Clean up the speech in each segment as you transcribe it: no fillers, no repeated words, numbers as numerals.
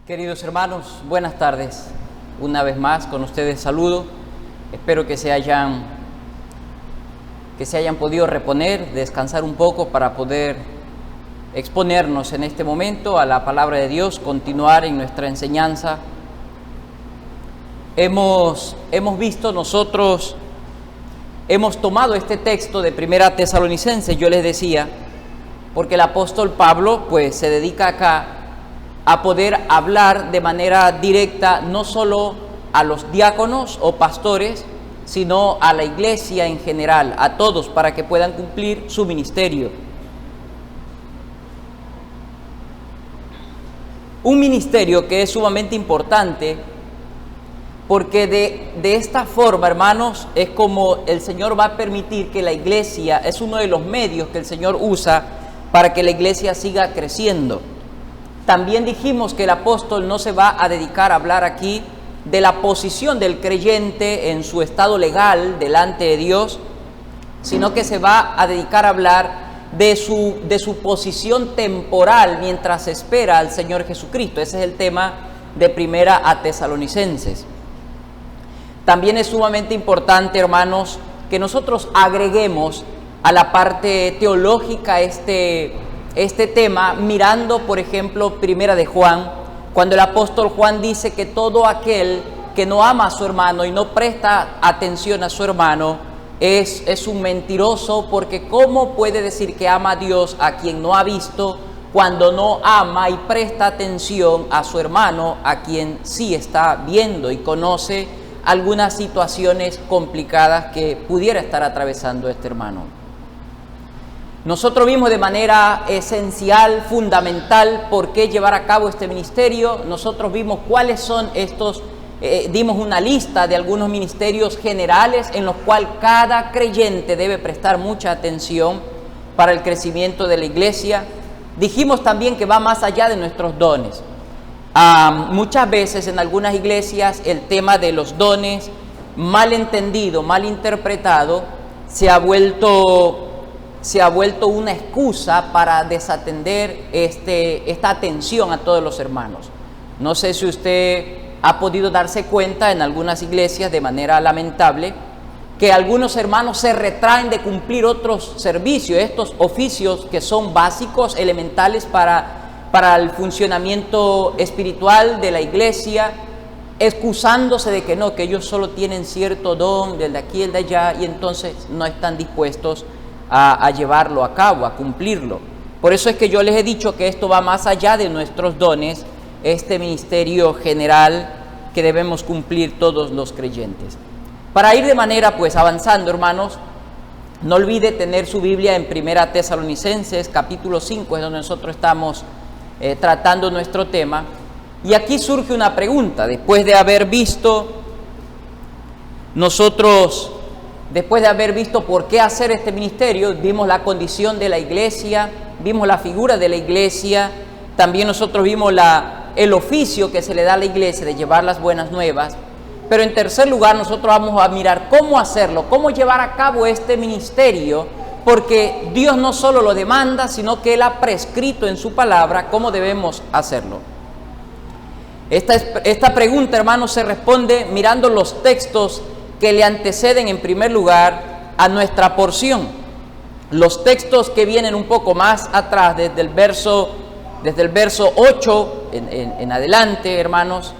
Queridos hermanos, buenas tardes. Una vez más con ustedes saludo. Espero que se hayan podido reponer, descansar un poco para poder exponernos en este momento a la palabra de Dios, continuar en nuestra enseñanza. Hemos visto nosotros, hemos tomado este texto de Primera Tesalonicenses, yo les decía, porque el apóstol Pablo pues se dedica acá a poder hablar de manera directa no solo a los diáconos o pastores, sino a la iglesia en general, a todos, para que puedan cumplir su ministerio. Un ministerio que es sumamente importante, porque de esta forma, hermanos, es como el Señor va a permitir que la iglesia, es uno de los medios que el Señor usa para que la iglesia siga creciendo. También dijimos que el apóstol no se va a dedicar a hablar aquí de la posición del creyente en su estado legal delante de Dios, sino que se va a dedicar a hablar de su posición temporal mientras espera al Señor Jesucristo. Ese es el tema de Primera a Tesalonicenses. También es sumamente importante, hermanos, que nosotros agreguemos a la parte teológica este tema, mirando, por ejemplo, Primera de Juan, cuando el apóstol Juan dice que todo aquel que no ama a su hermano y no presta atención a su hermano es un mentiroso, porque ¿cómo puede decir que ama a Dios a quien no ha visto, cuando no ama y presta atención a su hermano, a quien sí está viendo y conoce algunas situaciones complicadas que pudiera estar atravesando este hermano? Nosotros vimos de manera esencial, fundamental, por qué llevar a cabo este ministerio. Nosotros vimos cuáles son estos, dimos una lista de algunos ministerios generales en los cuales cada creyente debe prestar mucha atención para el crecimiento de la iglesia. Dijimos también que va más allá de nuestros dones. Muchas veces en algunas iglesias el tema de los dones, mal entendido, mal interpretado, se ha vuelto una excusa para desatender esta atención a todos los hermanos. No sé si usted ha podido darse cuenta en algunas iglesias de manera lamentable que algunos hermanos se retraen de cumplir otros servicios, estos oficios que son básicos, elementales para el funcionamiento espiritual de la iglesia, excusándose de que no, que ellos solo tienen cierto don, del de aquí y el de allá, y entonces no están dispuestos a llevarlo a cabo, a cumplirlo. Por eso es que yo les he dicho que esto va más allá de nuestros dones, este ministerio general que debemos cumplir todos los creyentes. Para ir de manera pues avanzando, hermanos, no olvide tener su Biblia en Primera Tesalonicenses, capítulo 5, es donde nosotros estamos tratando nuestro tema. Y aquí surge una pregunta, después de haber visto por qué hacer este ministerio, vimos la condición de la iglesia, vimos la figura de la iglesia, también nosotros vimos el oficio que se le da a la iglesia de llevar las buenas nuevas, pero en tercer lugar nosotros vamos a mirar cómo hacerlo, cómo llevar a cabo este ministerio, porque Dios no solo lo demanda, sino que Él ha prescrito en su palabra cómo debemos hacerlo. Esta pregunta, hermanos, se responde mirando los textos que le anteceden en primer lugar a nuestra porción. Los textos que vienen un poco más atrás, desde el verso 8 en adelante, hermanos,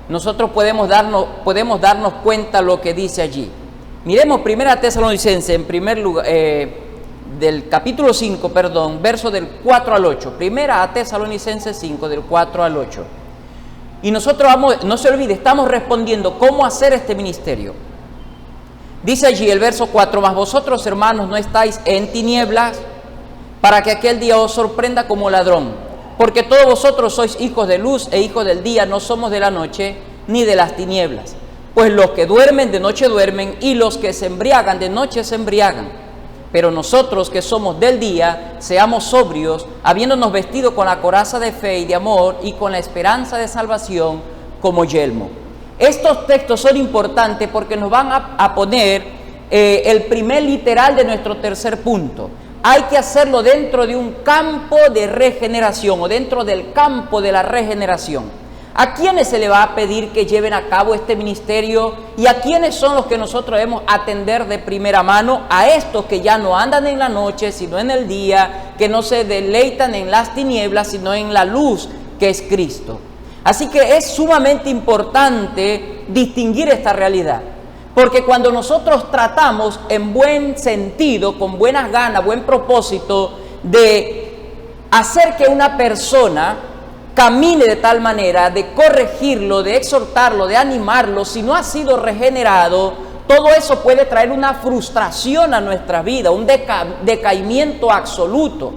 nosotros podemos darnos cuenta lo que dice allí. Miremos Primera Tesalonicenses, en primer lugar, del capítulo 5, verso del 4 al 8. Primera Tesalonicenses 5, del 4 al 8. Y nosotros no se olvide, estamos respondiendo cómo hacer este ministerio. Dice allí el verso 4, mas vosotros, hermanos, no estáis en tinieblas, para que aquel día os sorprenda como ladrón, porque todos vosotros sois hijos de luz e hijos del día, no somos de la noche ni de las tinieblas. Pues los que duermen de noche duermen, y los que se embriagan de noche se embriagan. Pero nosotros que somos del día, seamos sobrios, habiéndonos vestido con la coraza de fe y de amor, y con la esperanza de salvación como yelmo. Estos textos son importantes porque nos van a poner el primer literal de nuestro tercer punto. Hay que hacerlo dentro de un campo de regeneración, o dentro del campo de la regeneración. ¿A quiénes se le va a pedir que lleven a cabo este ministerio? ¿Y a quiénes son los que nosotros debemos atender de primera mano? A estos que ya no andan en la noche, sino en el día, que no se deleitan en las tinieblas, sino en la luz que es Cristo. Así que es sumamente importante distinguir esta realidad, porque cuando nosotros tratamos en buen sentido, con buenas ganas, buen propósito, de hacer que una persona camine de tal manera, de corregirlo, de exhortarlo, de animarlo, si no ha sido regenerado, todo eso puede traer una frustración a nuestra vida, un decaimiento absoluto,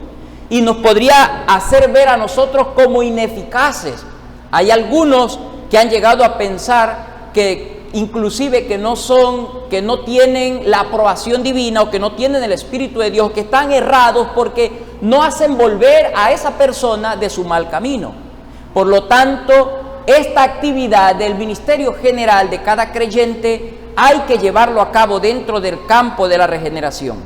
y nos podría hacer ver a nosotros como ineficaces. Hay algunos que han llegado a pensar que inclusive que no tienen la aprobación divina o que no tienen el Espíritu de Dios, que están errados porque no hacen volver a esa persona de su mal camino. Por lo tanto, esta actividad del ministerio general de cada creyente hay que llevarlo a cabo dentro del campo de la regeneración.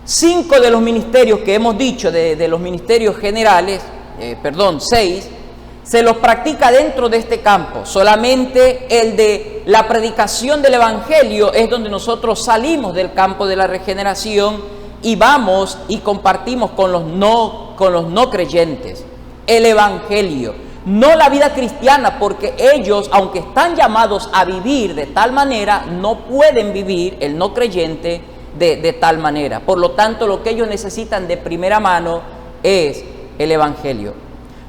5 de los ministerios que hemos dicho, de los ministerios generales, 6, se los practica dentro de este campo. Solamente el de la predicación del Evangelio es donde nosotros salimos del campo de la regeneración y vamos y compartimos con los no creyentes el Evangelio, no la vida cristiana, porque ellos, aunque están llamados a vivir de tal manera, no pueden vivir, el no creyente, de tal manera. Por lo tanto, lo que ellos necesitan de primera mano es el Evangelio.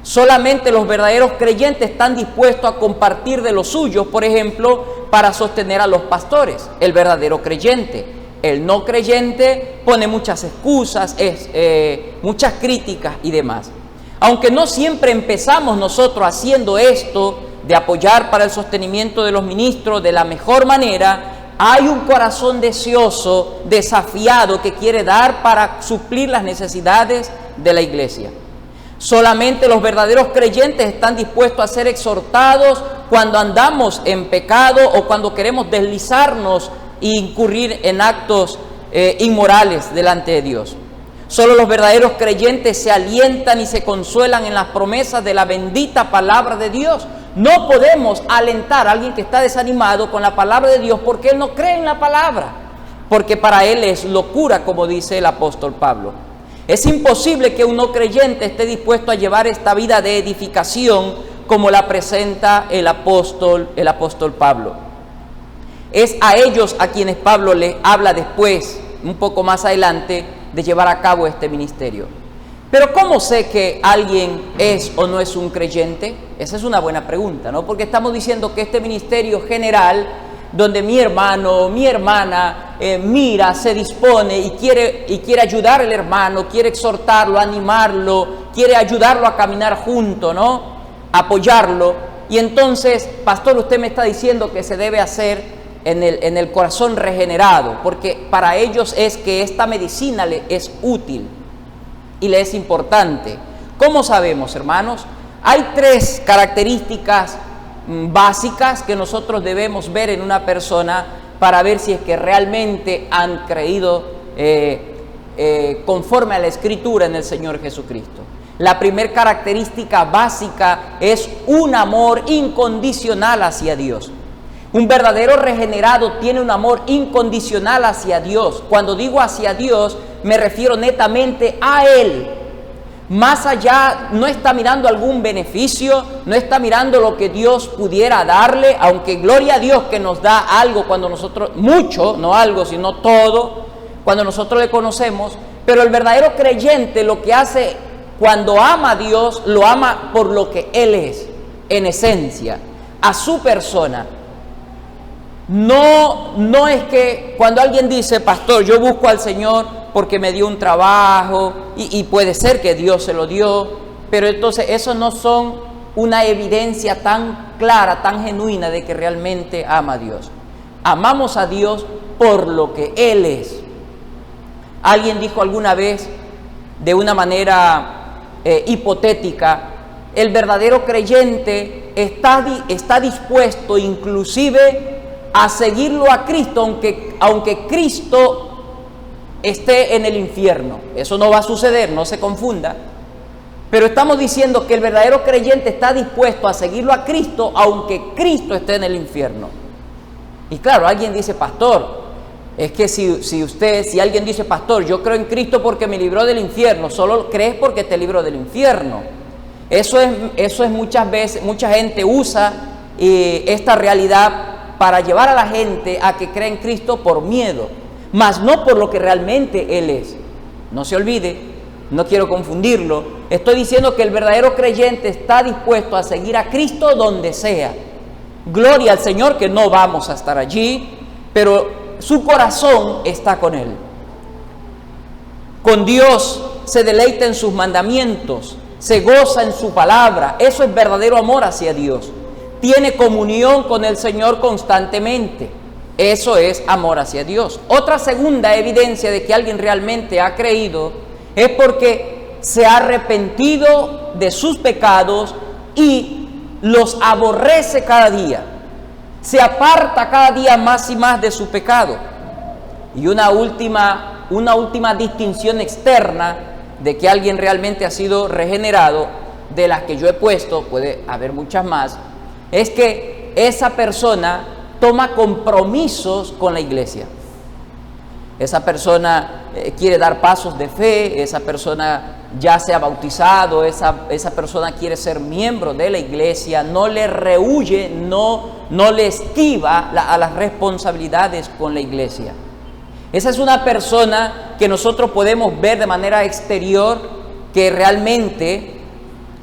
Solamente los verdaderos creyentes están dispuestos a compartir de los suyos, por ejemplo, para sostener a los pastores, el verdadero creyente. El no creyente pone muchas excusas, muchas críticas y demás. Aunque no siempre empezamos nosotros haciendo esto, de apoyar para el sostenimiento de los ministros de la mejor manera, hay un corazón deseoso, desafiado, que quiere dar para suplir las necesidades de la iglesia. Solamente los verdaderos creyentes están dispuestos a ser exhortados cuando andamos en pecado o cuando queremos deslizarnos e incurrir en actos inmorales delante de Dios. Solo los verdaderos creyentes se alientan y se consuelan en las promesas de la bendita palabra de Dios. No podemos alentar a alguien que está desanimado con la palabra de Dios porque él no cree en la palabra, porque para él es locura, como dice el apóstol Pablo. Es imposible que un no creyente esté dispuesto a llevar esta vida de edificación como la presenta el apóstol Pablo. Es a ellos a quienes Pablo le habla después, un poco más adelante, de llevar a cabo este ministerio. Pero ¿cómo sé que alguien es o no es un creyente? Esa es una buena pregunta, ¿no? Porque estamos diciendo que este ministerio general, donde mi hermano, mi hermana mira, se dispone y quiere ayudar al hermano, quiere exhortarlo, animarlo, quiere ayudarlo a caminar junto, ¿no? Apoyarlo. Y entonces, pastor, usted me está diciendo que se debe hacer en el corazón regenerado, porque para ellos es que esta medicina le es útil y le es importante. ¿Cómo sabemos, hermanos? Hay 3 características básicas que nosotros debemos ver en una persona para ver si es que realmente han creído conforme a la Escritura en el Señor Jesucristo. La primera característica básica es un amor incondicional hacia Dios. Un verdadero regenerado tiene un amor incondicional hacia Dios. Cuando digo hacia Dios, me refiero netamente a Él. Más allá, no está mirando algún beneficio, no está mirando lo que Dios pudiera darle, aunque gloria a Dios que nos da algo cuando nosotros, mucho, no algo, sino todo, cuando nosotros le conocemos. Pero el verdadero creyente lo que hace cuando ama a Dios, lo ama por lo que Él es, en esencia, a su persona. No es que cuando alguien dice, pastor, yo busco al Señor porque me dio un trabajo y puede ser que Dios se lo dio, pero entonces eso no son una evidencia tan clara, tan genuina de que realmente ama a Dios. Amamos a Dios por lo que Él es. Alguien dijo alguna vez de una manera hipotética, el verdadero creyente está dispuesto inclusive a seguirlo a Cristo, aunque Cristo esté en el infierno. Eso no va a suceder, no se confunda. Pero estamos diciendo que el verdadero creyente está dispuesto a seguirlo a Cristo, aunque Cristo esté en el infierno. Y claro, alguien dice, pastor, es que si alguien dice, pastor, yo creo en Cristo porque me libró del infierno, solo crees porque te libró del infierno. Eso es muchas veces, mucha gente usa esta realidad para llevar a la gente a que crea en Cristo por miedo, mas no por lo que realmente Él es. No se olvide, no quiero confundirlo, estoy diciendo que el verdadero creyente está dispuesto a seguir a Cristo donde sea. Gloria al Señor que no vamos a estar allí, pero su corazón está con Él. Con Dios se deleita en sus mandamientos, se goza en su palabra. Eso es verdadero amor hacia Dios. Tiene comunión con el Señor constantemente. Eso es amor hacia Dios. Otra segunda evidencia de que alguien realmente ha creído es porque se ha arrepentido de sus pecados y los aborrece cada día. Se aparta cada día más y más de su pecado. Y una última distinción externa de que alguien realmente ha sido regenerado, de las que yo he puesto, puede haber muchas más, es que esa persona toma compromisos con la iglesia. Esa persona quiere dar pasos de fe, esa persona ya se ha bautizado, esa persona quiere ser miembro de la iglesia, no le rehúye, no le esquiva a las responsabilidades con la iglesia. Esa es una persona que nosotros podemos ver de manera exterior que realmente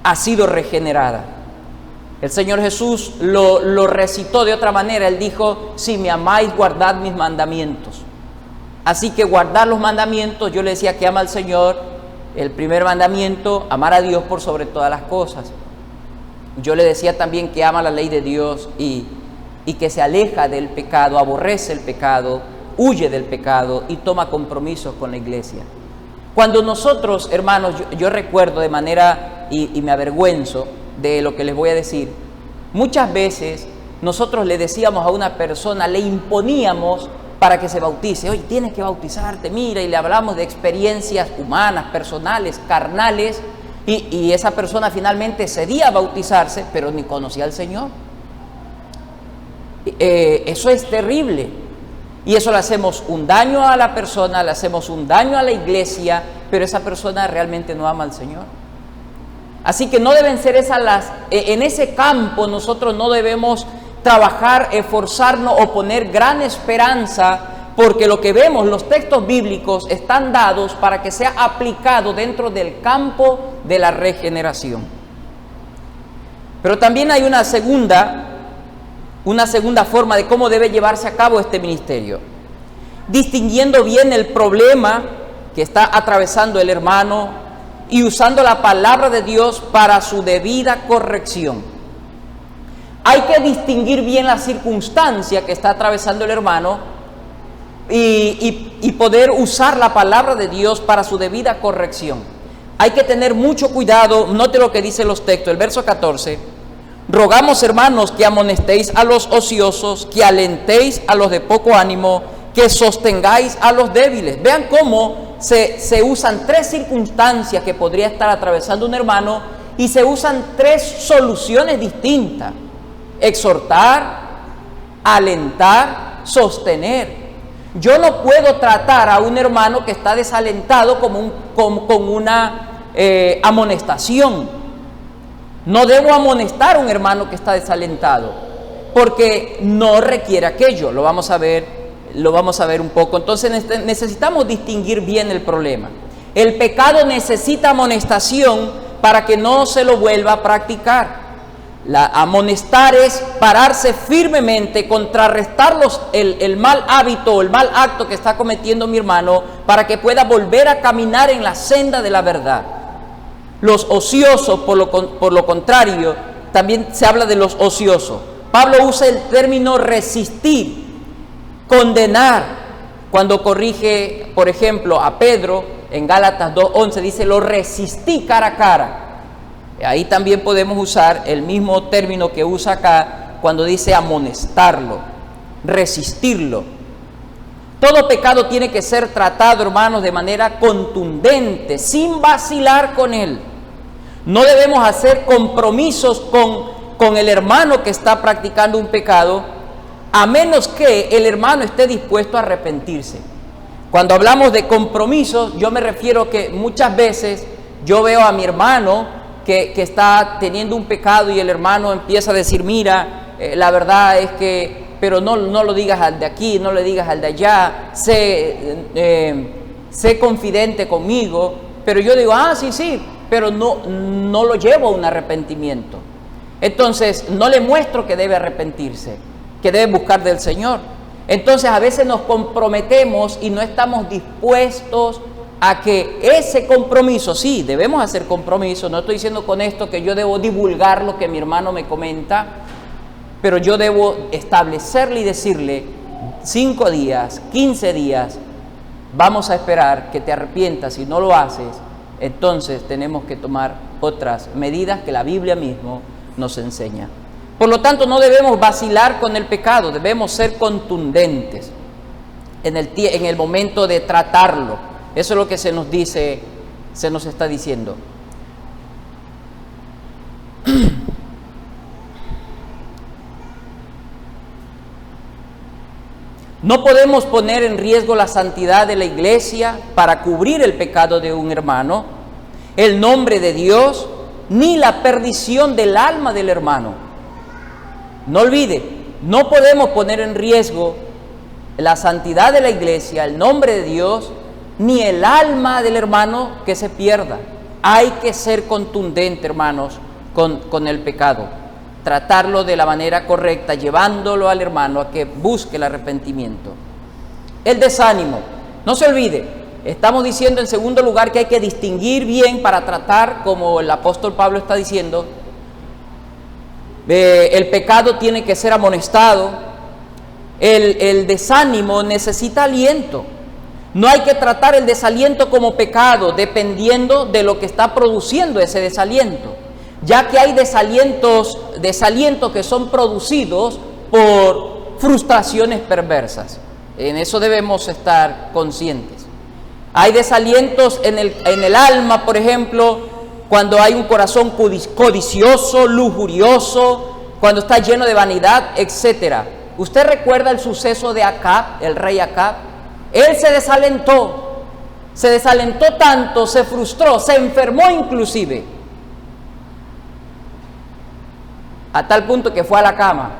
ha sido regenerada. El Señor Jesús lo recitó de otra manera. Él dijo, si me amáis, guardad mis mandamientos. Así que guardar los mandamientos, yo le decía que ama al Señor, el primer mandamiento, amar a Dios por sobre todas las cosas. Yo le decía también que ama la ley de Dios y que se aleja del pecado, aborrece el pecado, huye del pecado y toma compromisos con la iglesia. Cuando nosotros, hermanos, yo recuerdo de manera, y me avergüenzo de lo que les voy a decir, muchas veces nosotros le decíamos a una persona, le imponíamos para que se bautice, oye, tienes que bautizarte, mira, y le hablamos de experiencias humanas, personales, carnales, y esa persona finalmente cedía a bautizarse, pero ni conocía al Señor. Eso es terrible, y eso le hacemos un daño a la persona, le hacemos un daño a la iglesia, pero esa persona realmente no ama al Señor. Así que no deben ser en ese campo nosotros no debemos trabajar, esforzarnos o poner gran esperanza, porque lo que vemos, los textos bíblicos están dados para que sea aplicado dentro del campo de la regeneración. Pero también hay una segunda forma de cómo debe llevarse a cabo este ministerio, distinguiendo bien el problema que está atravesando el hermano y usando la palabra de Dios para su debida corrección. Hay que distinguir bien la circunstancia que está atravesando el hermano y poder usar la palabra de Dios para su debida corrección. Hay que tener mucho cuidado. Note lo que dicen los textos, el verso 14. Rogamos, hermanos, que amonestéis a los ociosos, que alentéis a los de poco ánimo, que sostengáis a los débiles. Vean cómo se usan tres circunstancias que podría estar atravesando un hermano y se usan tres soluciones distintas: exhortar, alentar, sostener. Yo no puedo tratar a un hermano que está desalentado con una amonestación. No debo amonestar a un hermano que está desalentado, porque no requiere aquello. Lo vamos a ver un poco. Entonces necesitamos distinguir bien el problema. El pecado necesita amonestación para que no se lo vuelva a practicar. Amonestar es pararse firmemente, contrarrestar el mal hábito o el mal acto que está cometiendo mi hermano para que pueda volver a caminar en la senda de la verdad. Los ociosos, por lo contrario, también se habla de los ociosos. Pablo usa el término resistir, condenar, cuando corrige, por ejemplo, a Pedro en Gálatas 2:11, dice, lo resistí cara a cara. Ahí también podemos usar el mismo término que usa acá cuando dice amonestarlo, resistirlo. Todo pecado tiene que ser tratado, hermanos, de manera contundente, sin vacilar con él. No debemos hacer compromisos con el hermano que está practicando un pecado, a menos que el hermano esté dispuesto a arrepentirse. Cuando hablamos de compromisos, yo me refiero que muchas veces yo veo a mi hermano que está teniendo un pecado y el hermano empieza a decir, mira, la verdad es que, pero no lo digas al de aquí, no le digas al de allá, sé confidente conmigo, pero yo digo, sí, pero no lo llevo a un arrepentimiento. Entonces, no le muestro que debe arrepentirse, que debe buscar del Señor. Entonces, a veces nos comprometemos y no estamos dispuestos a que ese compromiso, sí, debemos hacer compromiso. No estoy diciendo con esto que yo debo divulgar lo que mi hermano me comenta, pero yo debo establecerle y decirle 5 días, 15 días, vamos a esperar que te arrepientas. Si no lo haces, entonces tenemos que tomar otras medidas que la Biblia mismo nos enseña. Por lo tanto, no debemos vacilar con el pecado, debemos ser contundentes en el momento de tratarlo. Eso es lo que se nos está diciendo. No podemos poner en riesgo la santidad de la iglesia para cubrir el pecado de un hermano, el nombre de Dios, ni la perdición del alma del hermano. No olvide, no podemos poner en riesgo la santidad de la iglesia, el nombre de Dios, ni el alma del hermano que se pierda. Hay que ser contundente, hermanos, con el pecado. Tratarlo de la manera correcta, llevándolo al hermano a que busque el arrepentimiento. El desánimo. No se olvide, estamos diciendo en segundo lugar que hay que distinguir bien para tratar, como el apóstol Pablo está diciendo, el pecado tiene que ser amonestado. El desánimo necesita aliento. No hay que tratar el desaliento como pecado, dependiendo de lo que está produciendo ese desaliento, ya que hay desalientos que son producidos por frustraciones perversas. En eso debemos estar conscientes. Hay desalientos en el alma, por ejemplo, cuando hay un corazón codicioso, lujurioso, cuando está lleno de vanidad, etc. ¿Usted recuerda el suceso de Acab, el rey Acab? Él se desalentó tanto, se frustró, se enfermó inclusive, a tal punto que fue a la cama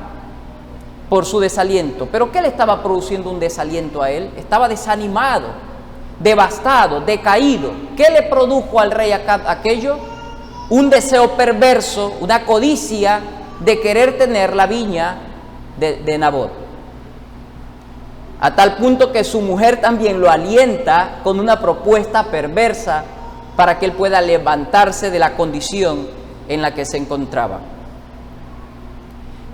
por su desaliento. ¿Pero qué le estaba produciendo un desaliento a él? Estaba desanimado, devastado, decaído. ¿Qué le produjo al rey Acab aquello? Un deseo perverso, una codicia de querer tener la viña de Nabot. A tal punto que su mujer también lo alienta con una propuesta perversa para que él pueda levantarse de la condición en la que se encontraba.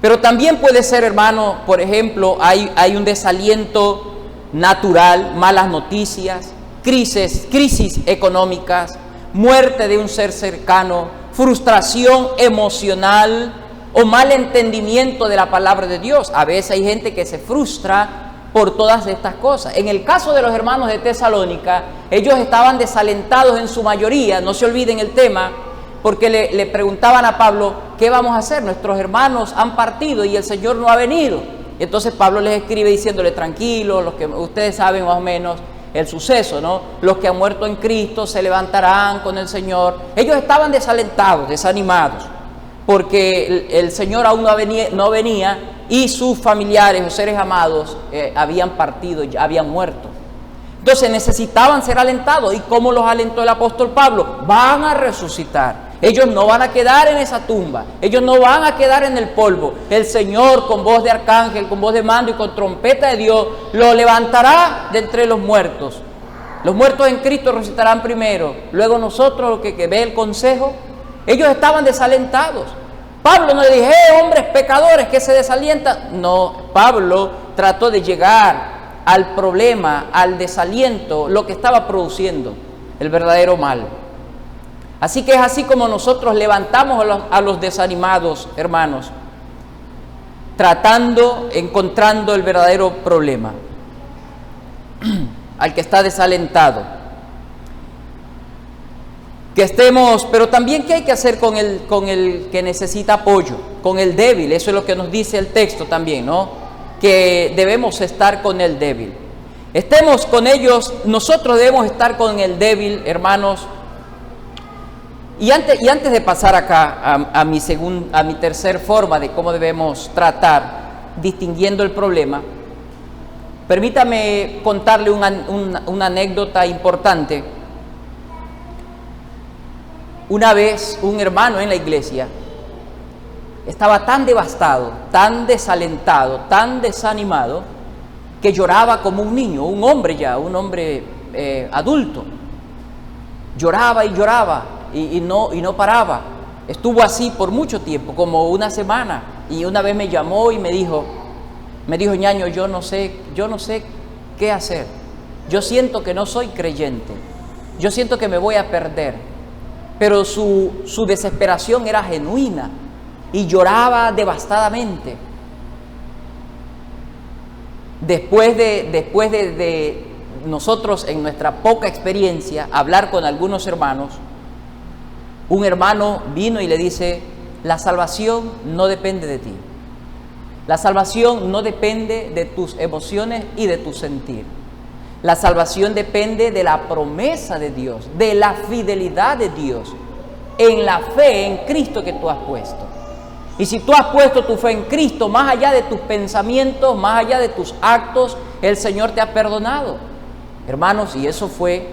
Pero también puede ser, hermano, por ejemplo, hay un desaliento natural, malas noticias, crisis económicas, muerte de un ser cercano, frustración emocional o mal entendimiento de la palabra de Dios. A veces hay gente que se frustra por todas estas cosas. En el caso de los hermanos de Tesalónica, ellos estaban desalentados en su mayoría, no se olviden el tema, porque le preguntaban a Pablo, ¿qué vamos a hacer? Nuestros hermanos han partido y el Señor no ha venido. Entonces Pablo les escribe diciéndole, tranquilos, los que ustedes saben más o menos el suceso, ¿no? Los que han muerto en Cristo se levantarán con el Señor. Ellos estaban desalentados, desanimados, porque el Señor aún no venía y sus familiares o seres amados habían partido, ya habían muerto. Entonces necesitaban ser alentados. ¿Y cómo los alentó el apóstol Pablo? Van a resucitar. Ellos no van a quedar en esa tumba. Ellos no van a quedar en el polvo. El Señor, con voz de arcángel, con voz de mando y con trompeta de Dios, lo levantará de entre los muertos. Los muertos en Cristo resucitarán primero. Luego nosotros, los que ve el consejo. Ellos estaban desalentados. Pablo no le dijo, hombres pecadores que se desalientan. No, Pablo trató de llegar al problema, al desaliento, lo que estaba produciendo el verdadero mal. Así que es así como nosotros levantamos a los desanimados, hermanos, encontrando el verdadero problema, al que está desalentado. Que estemos, pero también qué hay que hacer con el que necesita apoyo, con el débil. Eso es lo que nos dice el texto también, ¿no? Que debemos estar con el débil. Estemos con ellos, nosotros debemos estar con el débil, hermanos. Y antes de pasar acá a mi tercer forma de cómo debemos tratar, distinguiendo el problema, permítame contarle una anécdota importante. Una vez un hermano en la iglesia estaba tan devastado, tan desalentado, tan desanimado, que lloraba como un niño, un hombre adulto. Lloraba y lloraba y no paraba. Estuvo así por mucho tiempo, como una semana, y una vez me llamó y me dijo, ñaño, yo no sé qué hacer. Yo siento que no soy creyente, yo siento que me voy a perder. Pero su desesperación era genuina y lloraba devastadamente. Después de nosotros, en nuestra poca experiencia, hablar con algunos hermanos, un hermano vino y le dice: la salvación no depende de ti. La salvación no depende de tus emociones y de tu sentir. La salvación depende de la promesa de Dios, de la fidelidad de Dios, en la fe en Cristo que tú has puesto. Y si tú has puesto tu fe en Cristo, más allá de tus pensamientos, más allá de tus actos, el Señor te ha perdonado. Hermanos, y eso fue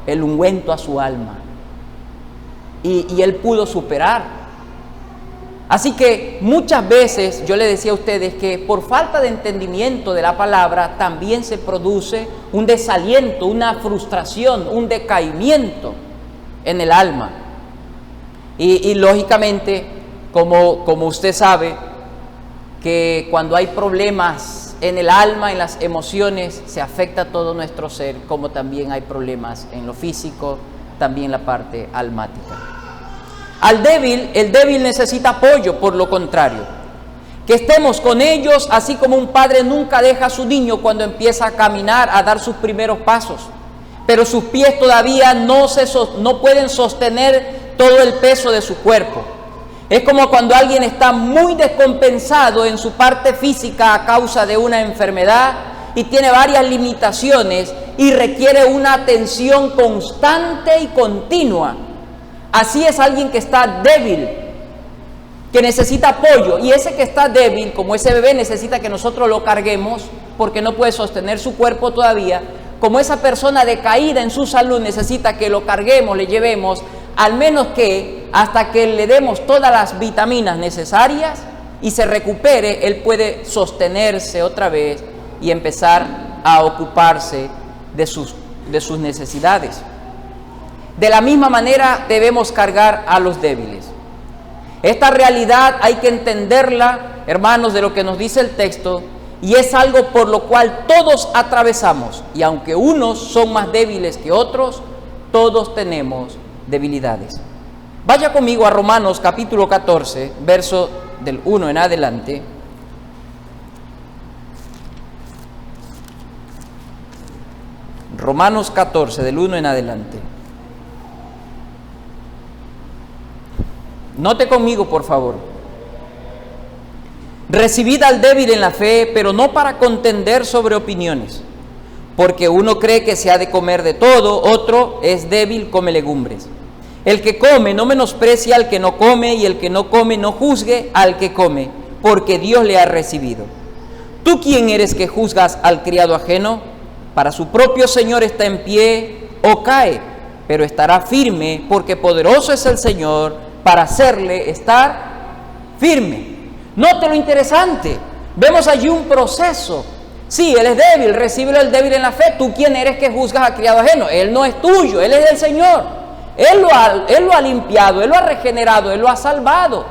el ungüento a su alma. Y él pudo superar. Así que muchas veces yo le decía a ustedes que por falta de entendimiento de la palabra también se produce un desaliento, una frustración, un decaimiento en el alma. Y lógicamente, como usted sabe, que cuando hay problemas en el alma, en las emociones, se afecta todo nuestro ser, como también hay problemas en lo físico, también la parte almática. El débil necesita apoyo, por lo contrario. Que estemos con ellos, así como un padre nunca deja a su niño cuando empieza a caminar, a dar sus primeros pasos. Pero sus pies todavía no pueden sostener todo el peso de su cuerpo. Es como cuando alguien está muy descompensado en su parte física a causa de una enfermedad y tiene varias limitaciones y requiere una atención constante y continua. Así es alguien que está débil, que necesita apoyo, y ese que está débil, como ese bebé, necesita que nosotros lo carguemos porque no puede sostener su cuerpo todavía. Como esa persona decaída en su salud necesita que lo carguemos, le llevemos, al menos que hasta que le demos todas las vitaminas necesarias y se recupere, él puede sostenerse otra vez y empezar a ocuparse de sus necesidades. De la misma manera debemos cargar a los débiles. Esta realidad hay que entenderla, hermanos, de lo que nos dice el texto, y es algo por lo cual todos atravesamos, y aunque unos son más débiles que otros, todos tenemos debilidades. Vaya conmigo a Romanos capítulo 14, verso del 1 en adelante. Romanos 14, del 1 en adelante. Note conmigo, por favor. Recibid al débil en la fe, pero no para contender sobre opiniones, porque uno cree que se ha de comer de todo, otro es débil, come legumbres. El que come no menosprecia al que no come, y el que no come no juzgue al que come, porque Dios le ha recibido. ¿Tú quién eres que juzgas al criado ajeno? Para su propio Señor está en pie o cae, pero estará firme, porque poderoso es el Señor para hacerle estar firme. Note lo interesante, vemos allí un proceso. Sí, él es débil, recíbelo el débil en la fe. ¿Tú quién eres que juzgas a criado ajeno? Él no es tuyo, él es del Señor. Él lo ha limpiado, él lo ha regenerado, él lo ha salvado.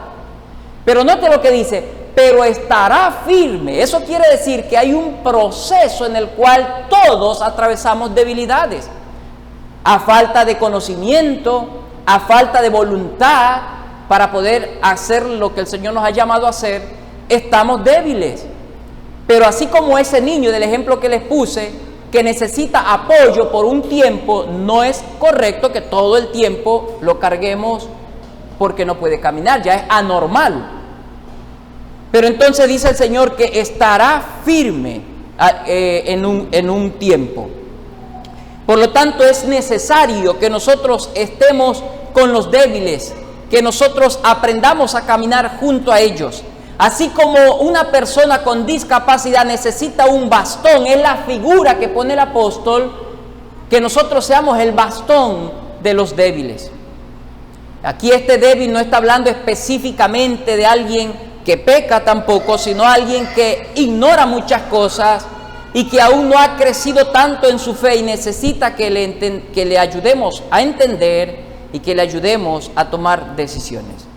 Pero note lo que dice, pero estará firme. Eso quiere decir que hay un proceso en el cual todos atravesamos debilidades. A falta de conocimiento, a falta de voluntad para poder hacer lo que el Señor nos ha llamado a hacer, estamos débiles. Pero así como ese niño del ejemplo que les puse, que necesita apoyo por un tiempo, no es correcto que todo el tiempo lo carguemos porque no puede caminar, ya es anormal. Pero entonces dice el Señor que estará firme en un tiempo. Por lo tanto, es necesario que nosotros estemos con los débiles, que nosotros aprendamos a caminar junto a ellos. Así como una persona con discapacidad necesita un bastón, es la figura que pone el apóstol, que nosotros seamos el bastón de los débiles. Aquí este débil no está hablando específicamente de alguien que peca tampoco, sino alguien que ignora muchas cosas y que aún no ha crecido tanto en su fe y necesita que le ayudemos a entender y que le ayudemos a tomar decisiones.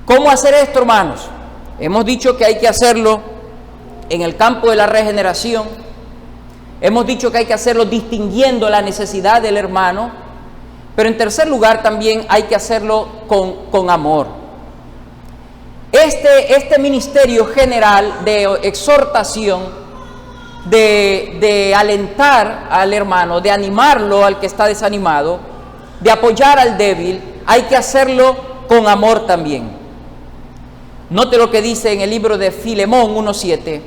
¿Cómo hacer esto, hermanos? Hemos dicho que hay que hacerlo en el campo de la regeneración. Hemos dicho que hay que hacerlo distinguiendo la necesidad del hermano. Pero en tercer lugar también hay que hacerlo con amor. Este ministerio general de exhortación, de alentar al hermano, de animarlo al que está desanimado, de apoyar al débil, hay que hacerlo con amor también. Note lo que dice en el libro de Filemón 1:7.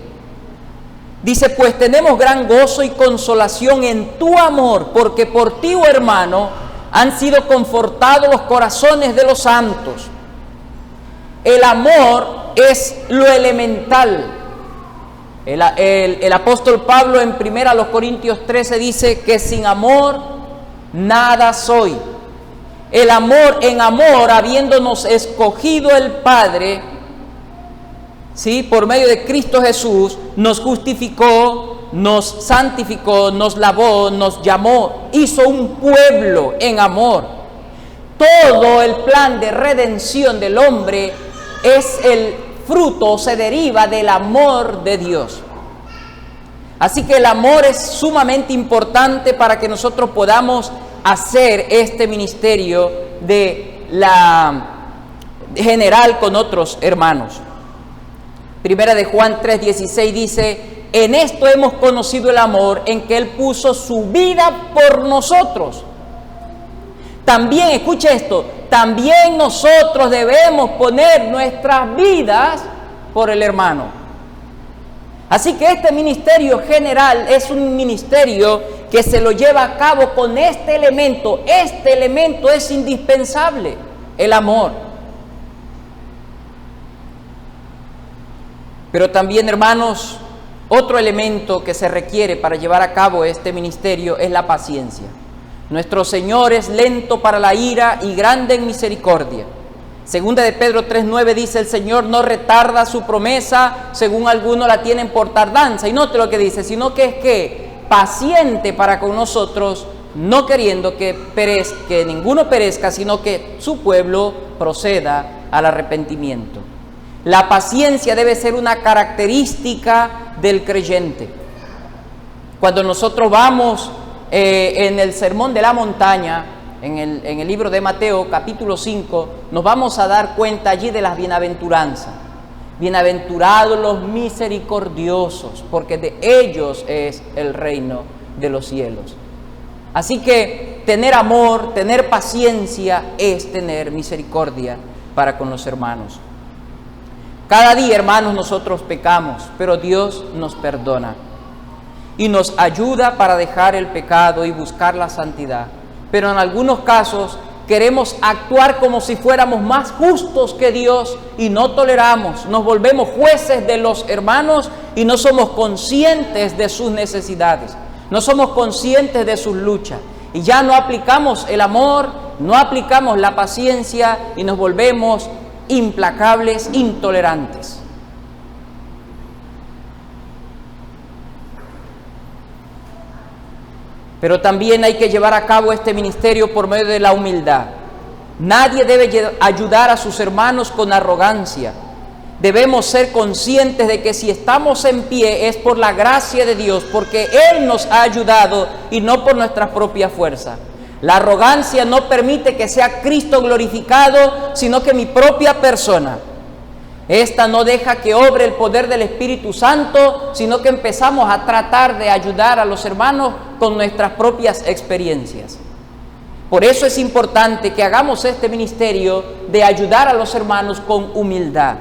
Dice, pues tenemos gran gozo y consolación en tu amor, porque por ti, oh hermano, han sido confortados los corazones de los santos. El amor es lo elemental. El apóstol Pablo en 1 Corintios 13 dice que sin amor nada soy. El amor, en amor, habiéndonos escogido el Padre, ¿sí?, por medio de Cristo Jesús, nos justificó, nos santificó, nos lavó, nos llamó, hizo un pueblo en amor. Todo el plan de redención del hombre es el fruto, se deriva del amor de Dios. Así que el amor es sumamente importante para que nosotros podamos hacer este ministerio de la general con otros hermanos. Primera de Juan 3:16 dice, en esto hemos conocido el amor, en que Él puso su vida por nosotros. También, escuche esto, también nosotros debemos poner nuestras vidas por el hermano. Así que este ministerio general es un ministerio que se lo lleva a cabo con este elemento. Este elemento es indispensable, el amor. Pero también, hermanos, otro elemento que se requiere para llevar a cabo este ministerio es la paciencia. Nuestro Señor es lento para la ira y grande en misericordia. Segunda de Pedro 3:9 dice, el Señor no retarda su promesa, según algunos la tienen por tardanza. Y note lo que dice, sino que es que paciente para con nosotros, no queriendo que ninguno perezca, sino que su pueblo proceda al arrepentimiento. La paciencia debe ser una característica del creyente. Cuando nosotros vamos en el Sermón de la Montaña, en el libro de Mateo, capítulo 5, nos vamos a dar cuenta allí de las bienaventuranzas. Bienaventurados los misericordiosos, porque de ellos es el reino de los cielos. Así que tener amor, tener paciencia es tener misericordia para con los hermanos. Cada día, hermanos, nosotros pecamos, pero Dios nos perdona y nos ayuda para dejar el pecado y buscar la santidad. Pero en algunos casos queremos actuar como si fuéramos más justos que Dios y no toleramos, nos volvemos jueces de los hermanos y no somos conscientes de sus necesidades, no somos conscientes de sus luchas y ya no aplicamos el amor, no aplicamos la paciencia y nos volvemos implacables, intolerantes. Pero también hay que llevar a cabo este ministerio por medio de la humildad. Nadie debe ayudar a sus hermanos con arrogancia. Debemos ser conscientes de que si estamos en pie es por la gracia de Dios, porque Él nos ha ayudado y no por nuestra propia fuerza. La arrogancia no permite que sea Cristo glorificado, sino que mi propia persona. Esta no deja que obre el poder del Espíritu Santo, sino que empezamos a tratar de ayudar a los hermanos con nuestras propias experiencias. Por eso es importante que hagamos este ministerio de ayudar a los hermanos con humildad,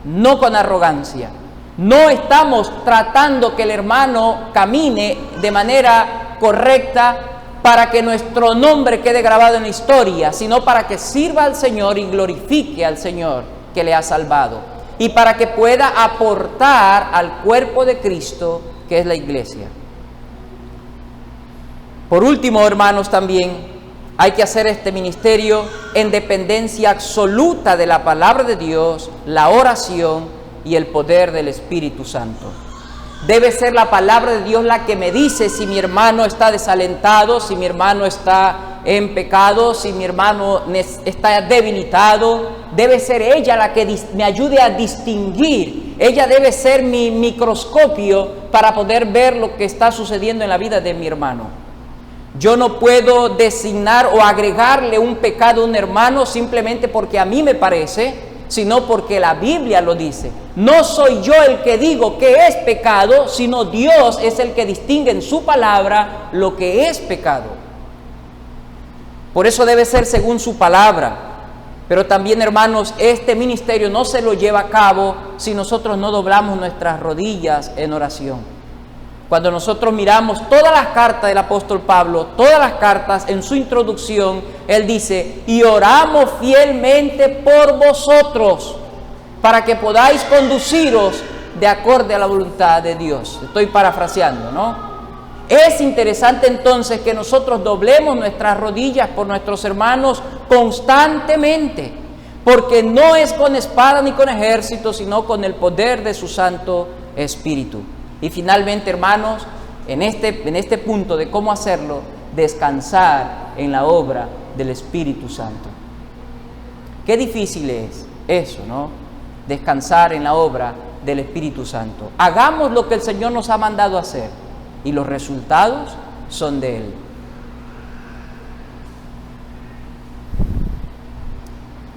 no con arrogancia. No estamos tratando que el hermano camine de manera correcta para que nuestro nombre quede grabado en la historia, sino para que sirva al Señor y glorifique al Señor que le ha salvado, y para que pueda aportar al cuerpo de Cristo, que es la iglesia. Por último, hermanos, también hay que hacer este ministerio en dependencia absoluta de la palabra de Dios, la oración y el poder del Espíritu Santo. Debe ser la palabra de Dios la que me dice si mi hermano está desalentado, si mi hermano está en pecado, si mi hermano está debilitado. Debe ser ella la que me ayude a distinguir. Ella debe ser mi microscopio para poder ver lo que está sucediendo en la vida de mi hermano. Yo no puedo designar o agregarle un pecado a un hermano simplemente porque a mí me parece, sino porque la Biblia lo dice. No soy yo el que digo que es pecado, sino Dios es el que distingue en su palabra lo que es pecado. Por eso debe ser según su palabra. Pero también, hermanos, este ministerio no se lo lleva a cabo si nosotros no doblamos nuestras rodillas en oración. Cuando nosotros miramos todas las cartas del apóstol Pablo, todas las cartas, en su introducción, él dice: y oramos fielmente por vosotros, para que podáis conduciros de acorde a la voluntad de Dios. Estoy parafraseando, ¿no? Es interesante entonces que nosotros doblemos nuestras rodillas por nuestros hermanos constantemente, porque no es con espada ni con ejército, sino con el poder de su Santo Espíritu. Y finalmente, hermanos, en este punto de cómo hacerlo, descansar en la obra del Espíritu Santo. Qué difícil es eso, ¿no? Descansar en la obra del Espíritu Santo. Hagamos lo que el Señor nos ha mandado hacer y los resultados son de Él.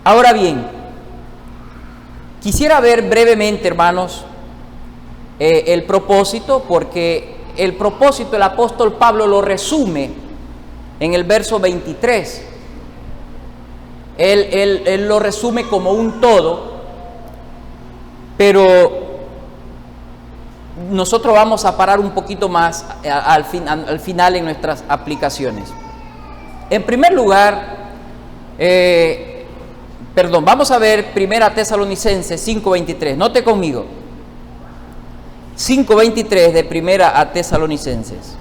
Ahora bien, quisiera ver brevemente, hermanos, el propósito, porque el propósito el apóstol Pablo lo resume en el verso 23. Él lo resume como un todo, pero nosotros vamos a parar un poquito más al final en nuestras aplicaciones. En primer lugar, vamos a ver 1 Tesalonicenses 5:23. Note conmigo. 5:23 de 1 Tesalonicenses.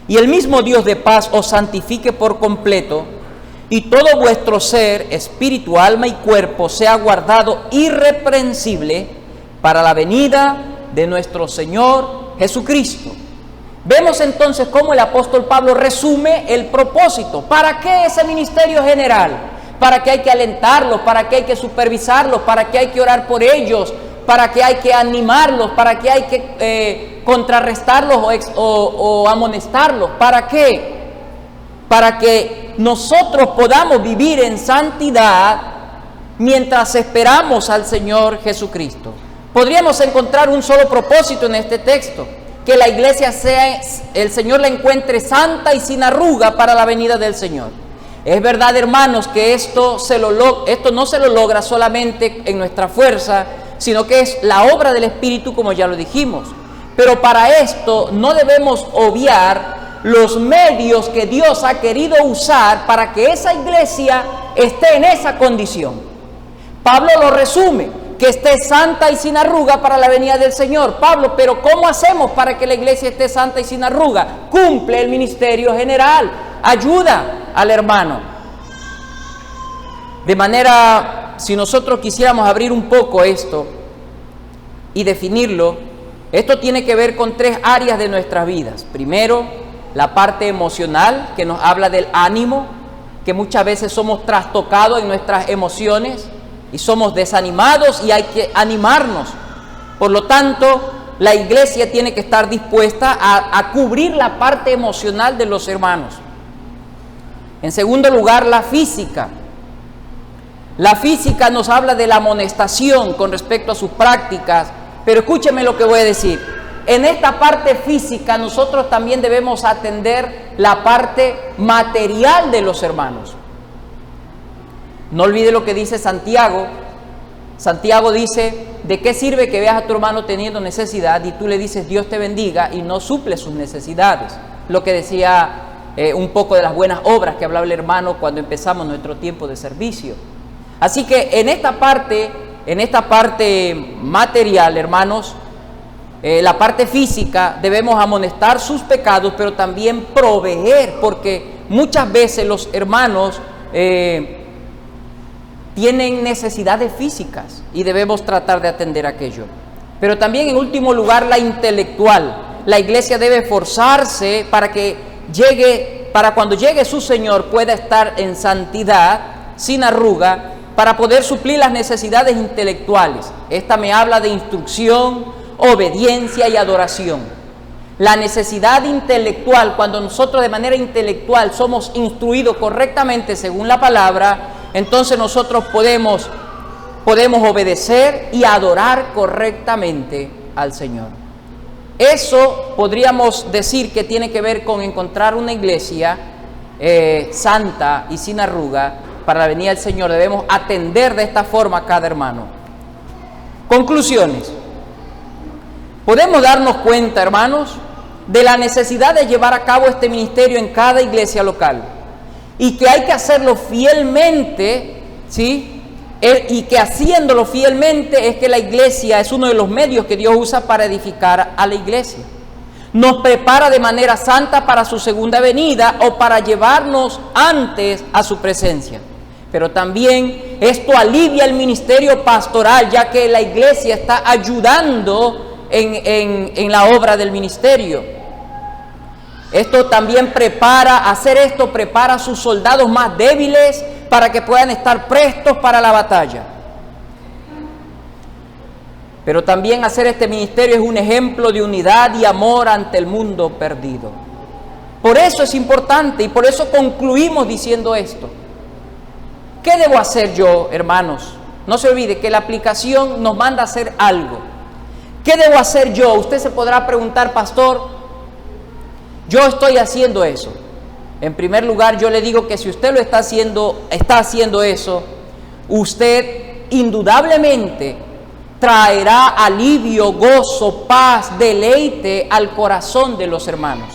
Y el mismo Dios de paz os santifique por completo, y todo vuestro ser, espíritu, alma y cuerpo, sea guardado irreprensible para la venida de nuestro Señor Jesucristo. Vemos entonces cómo el apóstol Pablo resume el propósito. ¿Para qué ese ministerio general? ¿Para qué hay que alentarlos? ¿Para qué hay que supervisarlos? ¿Para qué hay que orar por ellos? ¿Para qué hay que animarlos? ¿Para qué hay que contrarrestarlos o amonestarlos? ¿Para qué? Para que nosotros podamos vivir en santidad mientras esperamos al Señor Jesucristo. Podríamos encontrar un solo propósito en este texto: que la iglesia el Señor la encuentre santa y sin arruga para la venida del Señor. Es verdad, hermanos, que esto no se lo logra solamente en nuestra fuerza, sino que es la obra del Espíritu, como ya lo dijimos. Pero para esto no debemos obviar los medios que Dios ha querido usar para que esa iglesia esté en esa condición. Pablo lo resume: que esté santa y sin arruga para la venida del Señor. Pablo, pero ¿cómo hacemos para que la iglesia esté santa y sin arruga? Cumple el ministerio general, ayuda al hermano. De manera, si nosotros quisiéramos abrir un poco esto y definirlo, esto tiene que ver con 3 áreas de nuestras vidas. Primero, la parte emocional, que nos habla del ánimo, que muchas veces somos trastocados en nuestras emociones y somos desanimados y hay que animarnos. Por lo tanto, la iglesia tiene que estar dispuesta a cubrir la parte emocional de los hermanos. En segundo lugar, la física. La física nos habla de la amonestación con respecto a sus prácticas, pero escúcheme lo que voy a decir. En esta parte física nosotros también debemos atender la parte material de los hermanos. No olvide lo que dice Santiago. Santiago dice, ¿de qué sirve que veas a tu hermano teniendo necesidad y tú le dices Dios te bendiga y no suple sus necesidades? Lo que decía un poco de las buenas obras que hablaba el hermano cuando empezamos nuestro tiempo de servicio. Así que en esta parte material, hermanos, la parte física, debemos amonestar sus pecados, pero también proveer, porque muchas veces los hermanos tienen necesidades físicas y debemos tratar de atender aquello. Pero también, en último lugar, la intelectual. La iglesia debe esforzarse para cuando llegue su Señor pueda estar en santidad, sin arruga, para poder suplir las necesidades intelectuales. Esta me habla de instrucción, obediencia y adoración. La necesidad intelectual, cuando nosotros de manera intelectual somos instruidos correctamente según la palabra, entonces nosotros podemos obedecer y adorar correctamente al Señor. Eso podríamos decir que tiene que ver con encontrar una iglesia santa y sin arruga para la venida del Señor. Debemos atender de esta forma a cada hermano. Conclusiones. Podemos darnos cuenta, hermanos, de la necesidad de llevar a cabo este ministerio en cada iglesia local y que hay que hacerlo fielmente, ¿sí? Y que haciéndolo fielmente es que la iglesia es uno de los medios que Dios usa para edificar a la iglesia. Nos prepara de manera santa para su segunda venida o para llevarnos antes a su presencia. Pero también esto alivia el ministerio pastoral, ya que la iglesia está ayudando en la obra del ministerio. Esto también prepara a sus soldados más débiles para que puedan estar prestos para la batalla. Pero también hacer este ministerio es un ejemplo de unidad y amor ante el mundo perdido. Por eso es importante y por eso concluimos diciendo esto. ¿Qué debo hacer yo, hermanos? No se olvide que la aplicación nos manda a hacer algo. ¿Qué debo hacer yo? Usted se podrá preguntar, pastor, yo estoy haciendo eso. En primer lugar, yo le digo que si usted está haciendo eso, usted indudablemente traerá alivio, gozo, paz, deleite al corazón de los hermanos.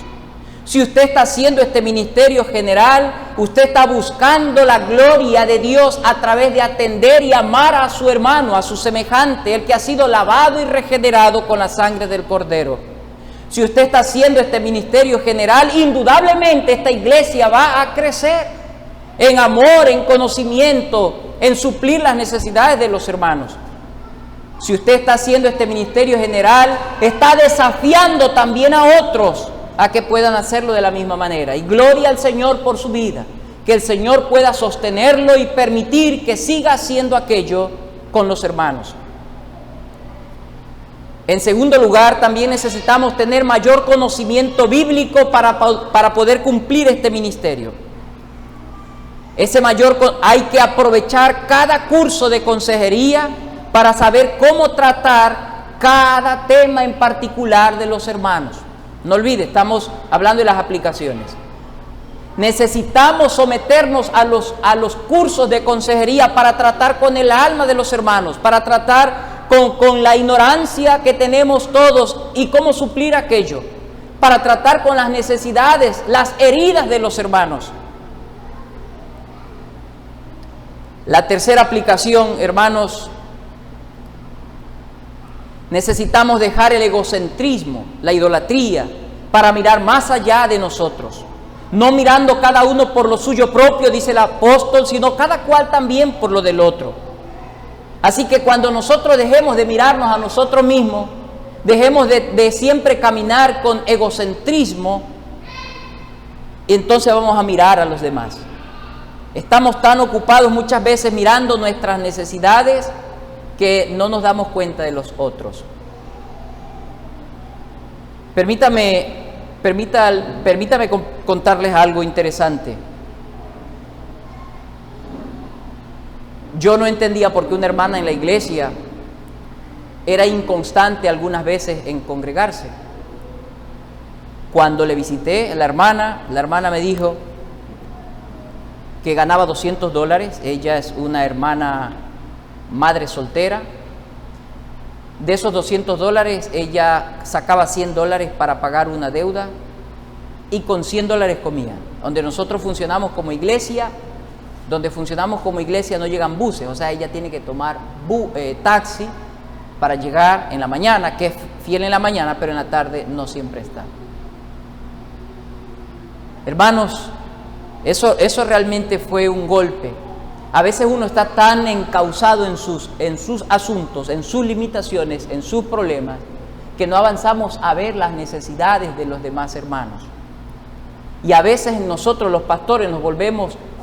Si usted está haciendo este ministerio general, usted está buscando la gloria de Dios a través de atender y amar a su hermano, a su semejante, el que ha sido lavado y regenerado con la sangre del Cordero. Si usted está haciendo este ministerio general, indudablemente esta iglesia va a crecer en amor, en conocimiento, en suplir las necesidades de los hermanos. Si usted está haciendo este ministerio general, está desafiando también a otros a que puedan hacerlo de la misma manera. Y gloria al Señor por su vida, que el Señor pueda sostenerlo y permitir que siga haciendo aquello con los hermanos. En segundo lugar, también necesitamos tener mayor conocimiento bíblico para poder cumplir este ministerio. Hay que aprovechar cada curso de consejería para saber cómo tratar cada tema en particular de los hermanos. No olvide, estamos hablando de las aplicaciones. Necesitamos someternos a los cursos de consejería para tratar con el alma de los hermanos, para tratar con la ignorancia que tenemos todos y cómo suplir aquello, para tratar con las necesidades, las heridas de los hermanos. La tercera aplicación, hermanos, necesitamos dejar el egocentrismo, la idolatría, para mirar más allá de nosotros. No mirando cada uno por lo suyo propio, dice el apóstol, sino cada cual también por lo del otro. Así que cuando nosotros dejemos de mirarnos a nosotros mismos, dejemos de siempre caminar con egocentrismo, y entonces vamos a mirar a los demás. Estamos tan ocupados muchas veces mirando nuestras necesidades que no nos damos cuenta de los otros. Permítame contarles algo interesante. Yo no entendía por qué una hermana en la iglesia era inconstante algunas veces en congregarse. Cuando le visité a la hermana me dijo que ganaba $200. Ella es una hermana madre soltera. De esos $200, ella sacaba $100 para pagar una deuda y con $100 comía. Donde nosotros funcionamos como iglesia, no llegan buses, o sea, ella tiene que tomar taxi para llegar en la mañana, que es fiel en la mañana, pero en la tarde no siempre está. Hermanos, eso realmente fue un golpe. A veces uno está tan encauzado en sus asuntos, en sus limitaciones, en sus problemas, que no avanzamos a ver las necesidades de los demás hermanos. Y a veces nosotros los pastores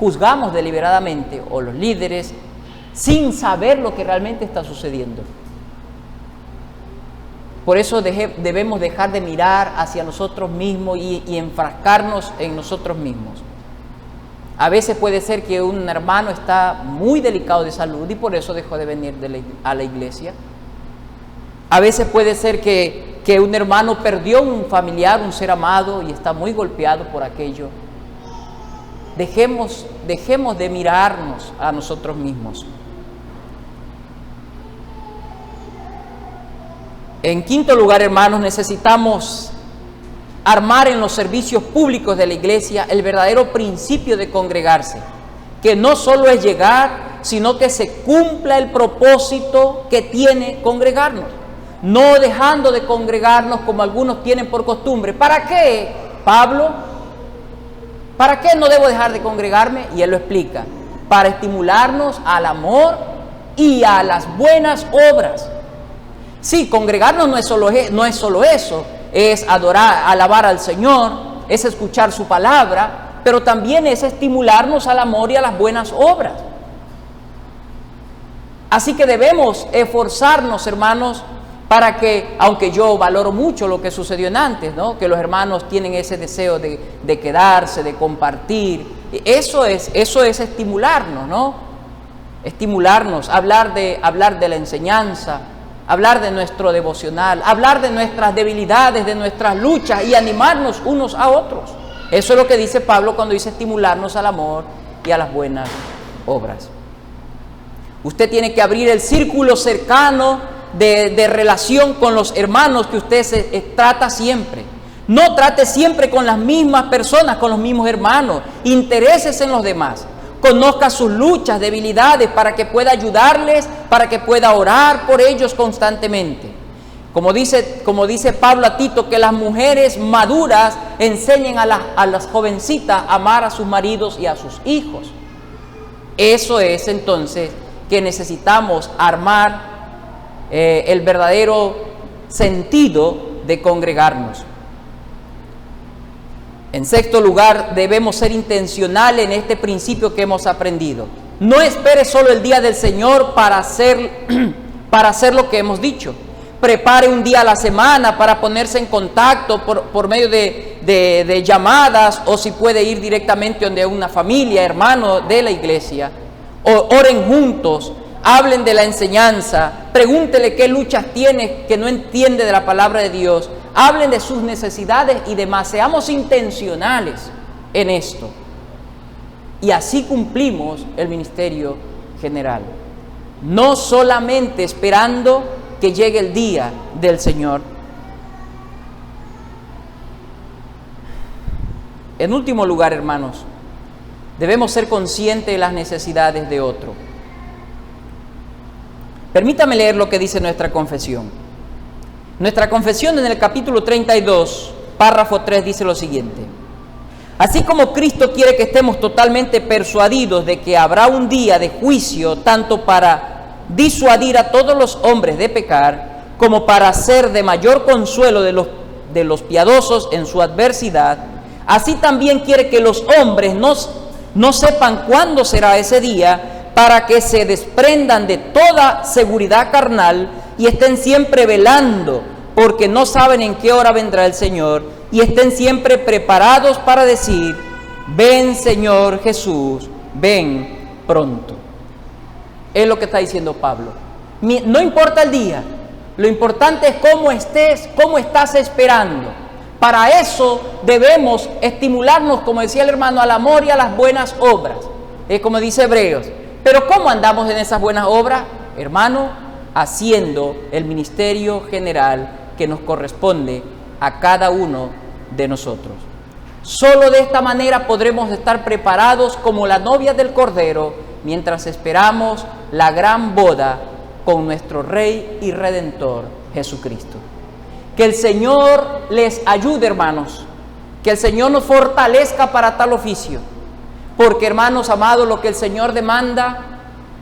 juzgamos deliberadamente, o los líderes, sin saber lo que realmente está sucediendo. Por eso debemos dejar de mirar hacia nosotros mismos y enfrascarnos en nosotros mismos. A veces puede ser que un hermano está muy delicado de salud y por eso dejó de venir a la iglesia. A veces puede ser que un hermano perdió un familiar, un ser amado y está muy golpeado por aquello. Dejemos de mirarnos a nosotros mismos. En quinto lugar, hermanos, necesitamos armar en los servicios públicos de la iglesia el verdadero principio de congregarse, que no solo es llegar, sino que se cumpla el propósito que tiene congregarnos, no dejando de congregarnos como algunos tienen por costumbre. ¿Para qué, Pablo? ¿Para qué no debo dejar de congregarme? Y él lo explica: para estimularnos al amor y a las buenas obras. Sí, congregarnos no es solo eso, es adorar, alabar al Señor, es escuchar su palabra, pero también es estimularnos al amor y a las buenas obras. Así que debemos esforzarnos, hermanos, para que, aunque yo valoro mucho lo que sucedió antes, ¿no?, que los hermanos tienen ese deseo de quedarse, de compartir, eso es estimularnos, ¿no? Estimularnos, hablar de la enseñanza, hablar de nuestro devocional, hablar de nuestras debilidades, de nuestras luchas y animarnos unos a otros. Eso es lo que dice Pablo cuando dice estimularnos al amor y a las buenas obras. Usted tiene que abrir el círculo cercano de relación con los hermanos que usted trata siempre. No trate siempre con las mismas personas, con los mismos hermanos. Interésese en los demás. Conozca sus luchas, debilidades, para que pueda ayudarles, para que pueda orar por ellos constantemente. Como dice Pablo a Tito, que las mujeres maduras enseñen a las jovencitas a amar a sus maridos y a sus hijos. Eso es entonces que necesitamos armar el verdadero sentido de congregarnos. En sexto lugar, debemos ser intencionales en este principio que hemos aprendido. No espere solo el día del Señor para hacer lo que hemos dicho. Prepare un día a la semana para ponerse en contacto por medio de llamadas, o si puede ir directamente donde una familia, hermano de la iglesia. Oren juntos, hablen de la enseñanza, pregúntele qué luchas tiene que no entiende de la palabra de Dios. Hablen de sus necesidades y demás. Seamos intencionales en esto. Y así cumplimos el ministerio general. No solamente esperando que llegue el día del Señor. En último lugar, hermanos, debemos ser conscientes de las necesidades de otro. Permítame leer lo que dice nuestra confesión. Nuestra confesión en el capítulo 32, párrafo 3, dice lo siguiente: así como Cristo quiere que estemos totalmente persuadidos de que habrá un día de juicio, tanto para disuadir a todos los hombres de pecar, como para ser de mayor consuelo de los piadosos en su adversidad, así también quiere que los hombres no sepan cuándo será ese día, para que se desprendan de toda seguridad carnal y estén siempre velando, porque no saben en qué hora vendrá el Señor, y estén siempre preparados para decir: ven, Señor Jesús, ven pronto. Es lo que está diciendo Pablo. No importa el día, lo importante es cómo estés, cómo estás esperando. Para eso debemos estimularnos, como decía el hermano, al amor y a las buenas obras. Como dice Hebreos. Pero ¿cómo andamos en esas buenas obras? Hermano, haciendo el ministerio general que nos corresponde a cada uno de nosotros. Solo de esta manera podremos estar preparados como la novia del Cordero mientras esperamos la gran boda con nuestro Rey y Redentor Jesucristo. Que el Señor les ayude, hermanos, que el Señor nos fortalezca para tal oficio, porque, hermanos amados, lo que el Señor demanda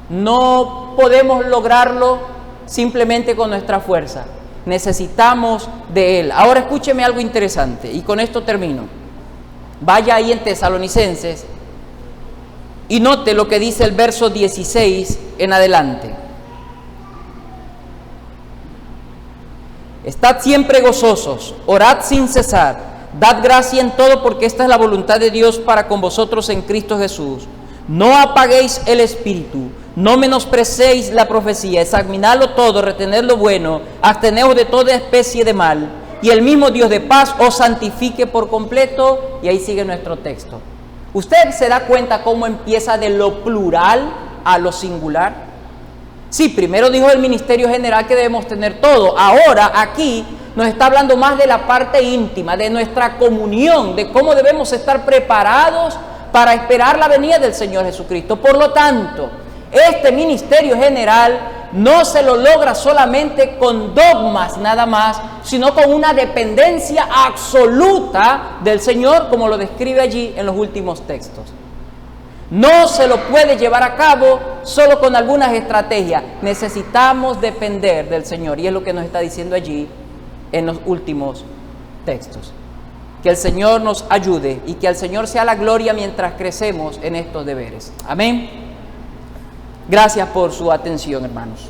no podemos lograrlo simplemente con nuestra fuerza, necesitamos de Él. Ahora escúcheme algo interesante y con esto termino. Vaya ahí en Tesalonicenses y note lo que dice el verso 16 en adelante. Estad siempre gozosos, orad sin cesar, dad gracia en todo, porque esta es la voluntad de Dios para con vosotros en Cristo Jesús. No apaguéis el espíritu, no menosprecéis la profecía, examinadlo todo, retened lo bueno, absteneos de toda especie de mal, y el mismo Dios de paz os santifique por completo. Y ahí sigue nuestro texto. ¿Usted se da cuenta cómo empieza de lo plural a lo singular? Sí, primero dijo el ministerio general que debemos tener todo. Ahora aquí nos está hablando más de la parte íntima, de nuestra comunión, de cómo debemos estar preparados para esperar la venida del Señor Jesucristo. Por lo tanto, este ministerio general no se lo logra solamente con dogmas nada más, sino con una dependencia absoluta del Señor, como lo describe allí en los últimos textos. No se lo puede llevar a cabo solo con algunas estrategias. Necesitamos depender del Señor, y es lo que nos está diciendo allí en los últimos textos. Que el Señor nos ayude y que al Señor sea la gloria mientras crecemos en estos deberes. Amén. Gracias por su atención, hermanos.